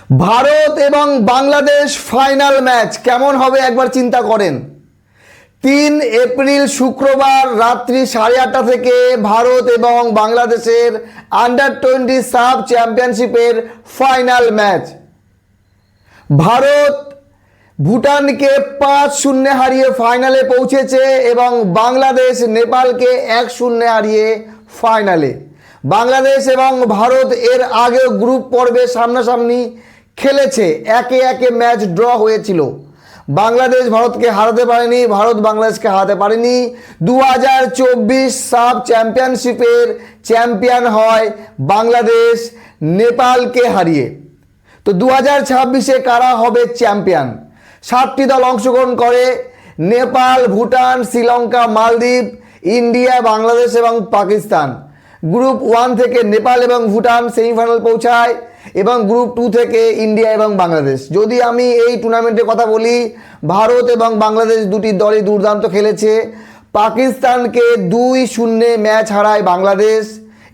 ভারত এবং Bangladesh final match কেমন হবে একবার চিন্তা করেন। 3 এপ্রিল শুক্রবার রাত্রি 8:30 থেকে ভারত এবং বাংলাদেশের আন্ডার-20 সাব চ্যাম্পিয়নশিপের ফাইনাল ম্যাচ। ভারত ভুটানকে 5-0 হারিয়ে ফাইনালে পৌঁছেছে এবং বাংলাদেশ নেপালকে 1-0 হারিয়ে ফাইনালে। বাংলাদেশ এবং ভারত এর আগে গ্রুপ পর্বে সামনাসামনি খেলেছে, একে একে ম্যাচ ড্র হয়েছিল। বাংলাদেশ ভারতকে হারাতে পারেনি, ভারত বাংলাদেশকে হারাতে পারেনি। 2024 সাব চ্যাম্পিয়নশিপের চ্যাম্পিয়ন হয় বাংলাদেশ নেপালকে হারিয়ে। তো 2026-এ কারা হবে চ্যাম্পিয়ন? 7টি দল অংশগ্রহণ করে: নেপাল, ভুটান, শ্রীলঙ্কা, মালদ্বীপ, ইন্ডিয়া, বাংলাদেশ এবং পাকিস্তান। গ্রুপ 1 থেকে নেপাল এবং ভুটান সেমিফাইনাল পৌঁছায় এবং গ্রুপ 2 থেকে ইন্ডিয়া এবং বাংলাদেশ। যদি আমি এই টুর্নামেন্টের কথা বলি, ভারত এবং বাংলাদেশ দুটি দলই দুর্দান্ত খেলেছে। পাকিস্তানকে 2-0 ম্যাচ হারায় বাংলাদেশ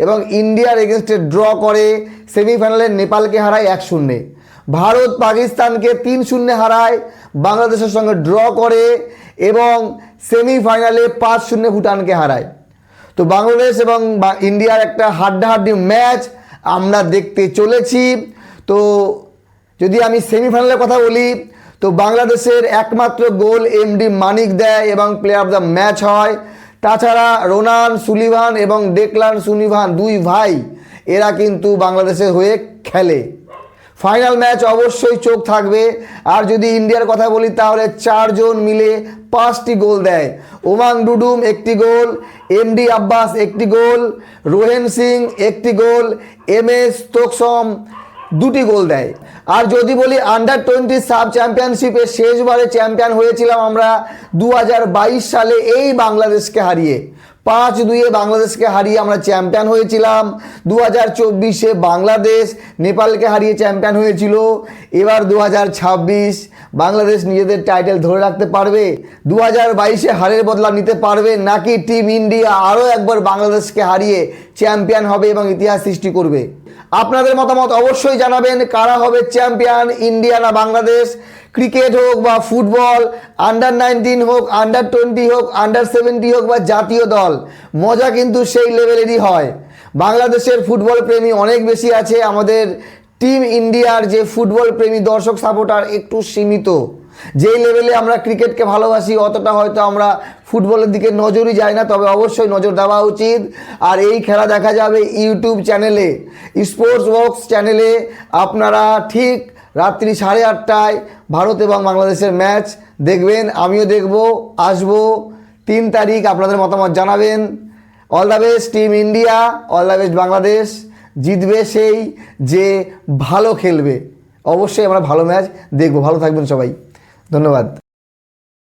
এবং ইন্ডিয়ার এগেনস্টে ড্র করে। সেমিফাইনালে নেপালকে হারায় 1-0। ভারত পাকিস্তানকে 3-0 হারায়, বাংলাদেশের সঙ্গে ড্র করে এবং সেমিফাইনালে 5-0 ভুটানকে হারায়। তো বাংলাদেশ এবং ইন্ডিয়ার একটা হাড্ডাহাড্ডি ম্যাচ আমরা দেখতে চলেছি। তো যদি আমি সেমিফাইনালের কথা বলি, তো বাংলাদেশের একমাত্র গোল এমডি মানিক দেয় এবং প্লেয়ার অফ দ্য ম্যাচ হয়। তাছাড়া রোনান সুলিভান এবং ডেকলান সুলিভান, দুই ভাই, এরা কিন্তু বাংলাদেশের হয়ে খেলে। ফাইনাল ম্যাচ অবশ্যই চোখ থাকবে। আর যদি ইন্ডিয়ার কথা বলি, তাহলে 4 জন মিলে 5টি গোল দেয়। ওমান ডুডুম 1টি গোল, এমডি আব্বাস 1টি গোল, রোহেন সিং 1টি গোল, এমএস তোকসম 2টি গোল দেয়। আর যদি বলি আন্ডার-20 সাব চ্যাম্পিয়নশিপে শেষবারে চ্যাম্পিয়ন হয়েছিলাম আমরা 2022 সালে এই বাংলাদেশকে হারিয়ে। 5-2 বাংলাদেশকে হারিয়ে আমরা চ্যাম্পিয়ন হয়েছিলাম। 2024-এ বাংলাদেশ নেপালকে হারিয়ে চ্যাম্পিয়ন হয়েছিল। এবার 2026 বাংলাদেশ নিজেদের টাইটেল ধরে রাখতে পারবে? 2022-এ হারের বদলা নিতে পারবে, নাকি টিম ইন্ডিয়া আরও একবার বাংলাদেশকে হারিয়ে চ্যাম্পিয়ন হবে এবং ইতিহাস সৃষ্টি করবে? আপনাদের মতামত অবশ্যই জানাবেন। কারা হবে চ্যাম্পিয়ন, ইন্ডিয়া না বাংলাদেশ? ক্রিকেট হোক বা ফুটবল, আন্ডার-19 হোক, আন্ডার-20 হোক, আন্ডার-70 হোক বা জাতীয় দল, মজা কিন্তু সেই লেভেলেরই হয়। বাংলাদেশের ফুটবল প্রেমী অনেক বেশি আছে, আমাদের টিম ইন্ডিয়ার যে ফুটবল প্রেমী দর্শক সাপোর্টার একটু সীমিত। যেই লেভেলে আমরা ক্রিকেটকে ভালোবাসি, অতটা হয়তো আমরা ফুটবলের দিকে নজরই যায় না, তবে অবশ্যই নজর দেওয়া উচিত। আর এই খেলা দেখা যাবে ইউটিউব চ্যানেলে, স্পোর্টস বক্স চ্যানেলে। আপনারা ঠিক রাত্রি 8:30টায় ভারত এবং বাংলাদেশের ম্যাচ দেখবেন, আমিও দেখব, আসবো। 3 তারিখ আপনাদের মতামত জানাবেন। All the best team India, all the best Bangladesh. জিতবে সেই যে ভালো খেলবে। অবশ্যই আমরা ভালো ম্যাচ দেখব। ভালো থাকবেন সবাই, ধন্যবাদ।